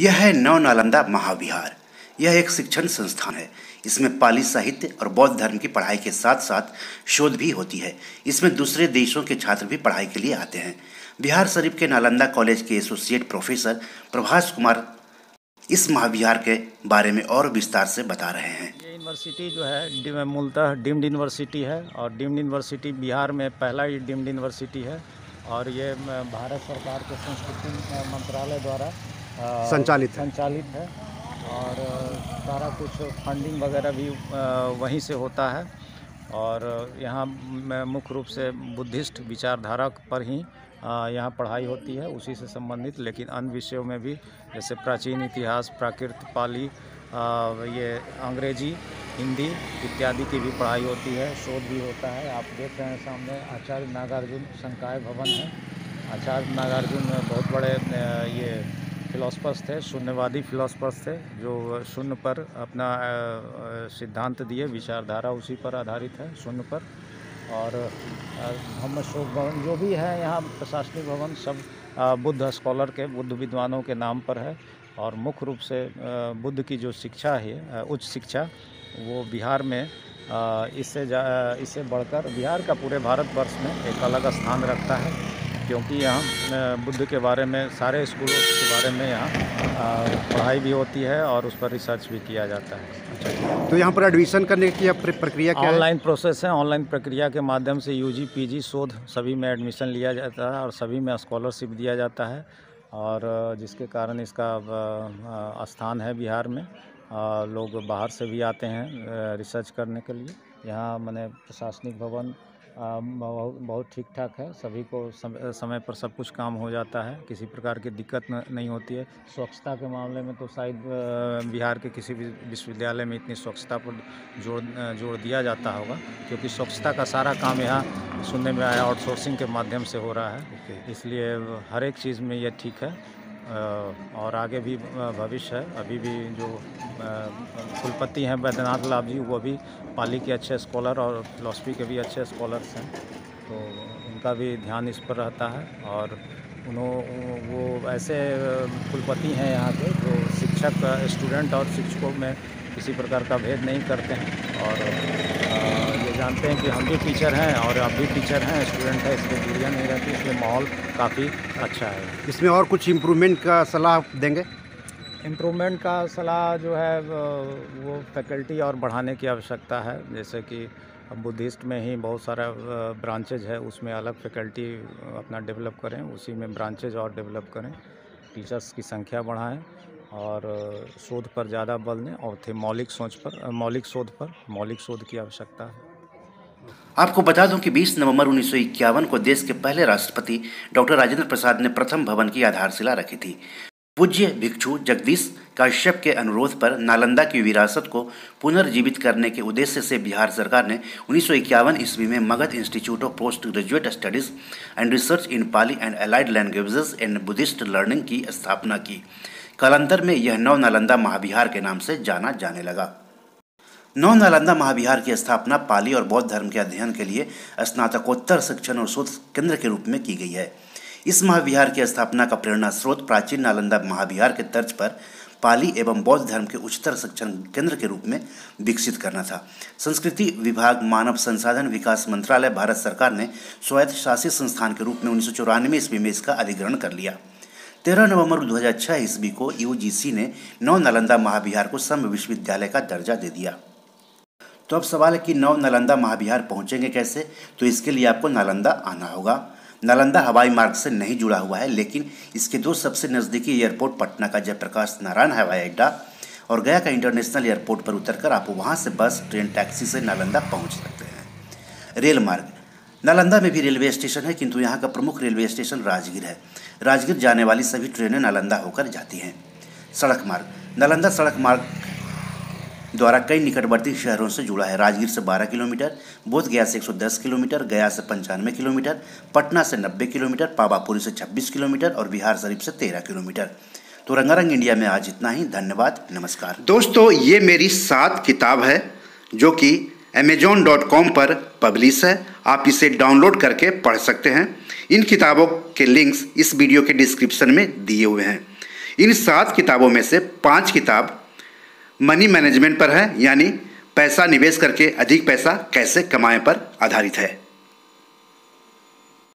यह है नव नालंदा महाविहार। यह एक शिक्षण संस्थान है। इसमें पाली साहित्य और बौद्ध धर्म की पढ़ाई के साथ साथ शोध भी होती है। इसमें दूसरे देशों के छात्र भी पढ़ाई के लिए आते हैं। बिहार शरीफ के नालंदा कॉलेज के एसोसिएट प्रोफेसर प्रभास कुमार इस महाविहार के बारे में और विस्तार से बता रहे हैं। ये यूनिवर्सिटी जो है मूलतः डीम्ड यूनिवर्सिटी है और डीम्ड यूनिवर्सिटी बिहार में पहला ही डीम्ड यूनिवर्सिटी है और ये भारत सरकार के संस्कृति मंत्रालय द्वारा संचालित है और सारा कुछ फंडिंग वगैरह भी वहीं से होता है और यहाँ मुख्य रूप से बुद्धिस्ट विचारधारा पर ही यहाँ पढ़ाई होती है, उसी से संबंधित, लेकिन अन्य विषयों में भी जैसे प्राचीन इतिहास, प्राकृत, पाली, ये अंग्रेजी, हिंदी इत्यादि की भी पढ़ाई होती है, शोध भी होता है। आप देख रहे हैं सामने आचार्य नागार्जुन संकाय भवन है। आचार्य नागार्जुन बहुत बड़े ये फिलोसफर्स थे, शून्यवादी फिलोसफर्स थे जो शून्य पर अपना सिद्धांत दिए, विचारधारा उसी पर आधारित है, शून्य पर। और मोहम्मद शोक भवन जो भी है यहाँ प्रशासनिक भवन सब बुद्ध स्कॉलर के, बुद्ध विद्वानों के नाम पर है और मुख्य रूप से बुद्ध की जो शिक्षा है, उच्च शिक्षा, वो बिहार में इससे बढ़कर बिहार का पूरे भारतवर्ष में एक अलग स्थान रखता है, क्योंकि यहाँ बुद्ध के बारे में सारे स्कूलों के बारे में यहाँ पढ़ाई भी होती है और उस पर रिसर्च भी किया जाता है। तो यहाँ पर एडमिशन करने की प्रक्रिया क्या है? ऑनलाइन प्रोसेस है। ऑनलाइन प्रक्रिया के माध्यम से यूजी, पीजी, शोध सभी में एडमिशन लिया जाता है और सभी में स्कॉलरशिप दिया जाता है और जिसके कारण इसका स्थान है बिहार में। लोग बाहर से भी आते हैं रिसर्च करने के लिए। यहाँ मैंने प्रशासनिक भवन बहुत ठीक ठाक है, सभी को समय पर सब कुछ काम हो जाता है, किसी प्रकार की दिक्कत नहीं होती है। स्वच्छता के मामले में तो शायद बिहार के किसी भी विश्वविद्यालय में इतनी स्वच्छता पर जोड़ दिया जाता होगा, क्योंकि स्वच्छता का सारा काम यहाँ सुनने में आया आउटसोर्सिंग के माध्यम से हो रहा है, इसलिए हर एक चीज़ में ये ठीक है और आगे भी भविष्य है। अभी भी जो कुलपति हैं बैद्यनाथ लाभ जी, वो भी पाली के अच्छे स्कॉलर और फिलॉसफी के भी अच्छे स्कॉलर्स हैं, तो उनका भी ध्यान इस पर रहता है और वो ऐसे कुलपति हैं यहाँ के जो शिक्षक, स्टूडेंट और शिक्षकों में किसी प्रकार का भेद नहीं करते हैं और ये जानते हैं कि हम भी टीचर हैं और आप भी टीचर हैं, स्टूडेंट है, इसलिए दूरियाँ नहीं रहती, इसलिए माहौल काफ़ी अच्छा है। इसमें और कुछ इम्प्रूवमेंट का सलाह देंगे? इम्प्रूवमेंट का सलाह जो है वो फैकल्टी और बढ़ाने की आवश्यकता है। जैसे कि बुद्धिस्ट में ही बहुत सारा ब्रांचेज है, उसमें अलग फैकल्टी अपना डेवलप करें, उसी में ब्रांचेज और डेवलप करें, टीचर्स की संख्या बढ़ाएं और शोध पर ज़्यादा बल दें और मौलिक शोध की आवश्यकता है। आपको बता दूं कि 20 नवंबर 1951 को देश के पहले राष्ट्रपति डॉक्टर राजेंद्र प्रसाद ने प्रथम भवन की आधारशिला रखी थी। पूज्य भिक्षु जगदीश काश्यप के अनुरोध पर नालंदा की विरासत को पुनर्जीवित करने के उद्देश्य से बिहार सरकार ने 1951 ईस्वी में Magadh institute of post graduate studies and research in Pali and allied languages and Buddhist learning की स्थापना की। कालांतर में यह नव नालंदा महाविहार के नाम से जाना जाने लगा। नव नालंदा महाविहार की स्थापना पाली और बौद्ध धर्म के अध्ययन के लिए स्नातकोत्तर शिक्षण और शोध केंद्र के रूप में की गई है। इस महाविहार की स्थापना का प्रेरणा स्रोत प्राचीन नालंदा महाविहार के तर्ज पर पाली एवं बौद्ध धर्म के उच्चतर शिक्षण केंद्र के रूप में विकसित करना था। संस्कृति विभाग, मानव संसाधन विकास मंत्रालय, भारत सरकार ने स्वायत्त शासित संस्थान के रूप में 1994 ईस्वी में इसका अधिग्रहण कर लिया। 13 नवंबर 2006 ईस्वी को यूजीसी ने नव नालंदा महाविहार को संघ विश्वविद्यालय का दर्जा दे दिया। तो अब सवाल है कि नव नालंदा महाविहार पहुंचेंगे कैसे? तो इसके लिए आपको नालंदा आना होगा। नालंदा हवाई मार्ग से नहीं जुड़ा हुआ है, लेकिन इसके दो सबसे नज़दीकी एयरपोर्ट पटना का जयप्रकाश नारायण हवाई अड्डा और गया का इंटरनेशनल एयरपोर्ट पर उतरकर आप वहां से बस, ट्रेन, टैक्सी से नालंदा पहुंच सकते हैं। रेल मार्ग, नालंदा में भी रेलवे स्टेशन है, किंतु यहाँ का प्रमुख रेलवे स्टेशन राजगीर है। राजगीर जाने वाली सभी ट्रेनें नालंदा होकर जाती हैं। सड़क मार्ग, नालंदा सड़क मार्ग द्वारा कई निकटवर्ती शहरों से जुड़ा है। राजगीर से 12 किलोमीटर, बोधगया से 110 किलोमीटर, गया से 95 किलोमीटर, पटना से 90 किलोमीटर, पावापुरी से 26 किलोमीटर और बिहार शरीफ से 13 किलोमीटर। तो रंगारंग इंडिया में आज इतना ही। धन्यवाद, नमस्कार। दोस्तों, ये मेरी 7 किताब है जो कि amazon.com पर पब्लिश है। आप इसे डाउनलोड करके पढ़ सकते हैं। इन किताबों के लिंक्स इस वीडियो के डिस्क्रिप्शन में दिए हुए हैं। इन 7 किताबों में से 5 किताब मनी मैनेजमेंट पर है, यानी पैसा निवेश करके अधिक पैसा कैसे कमाएं पर आधारित है।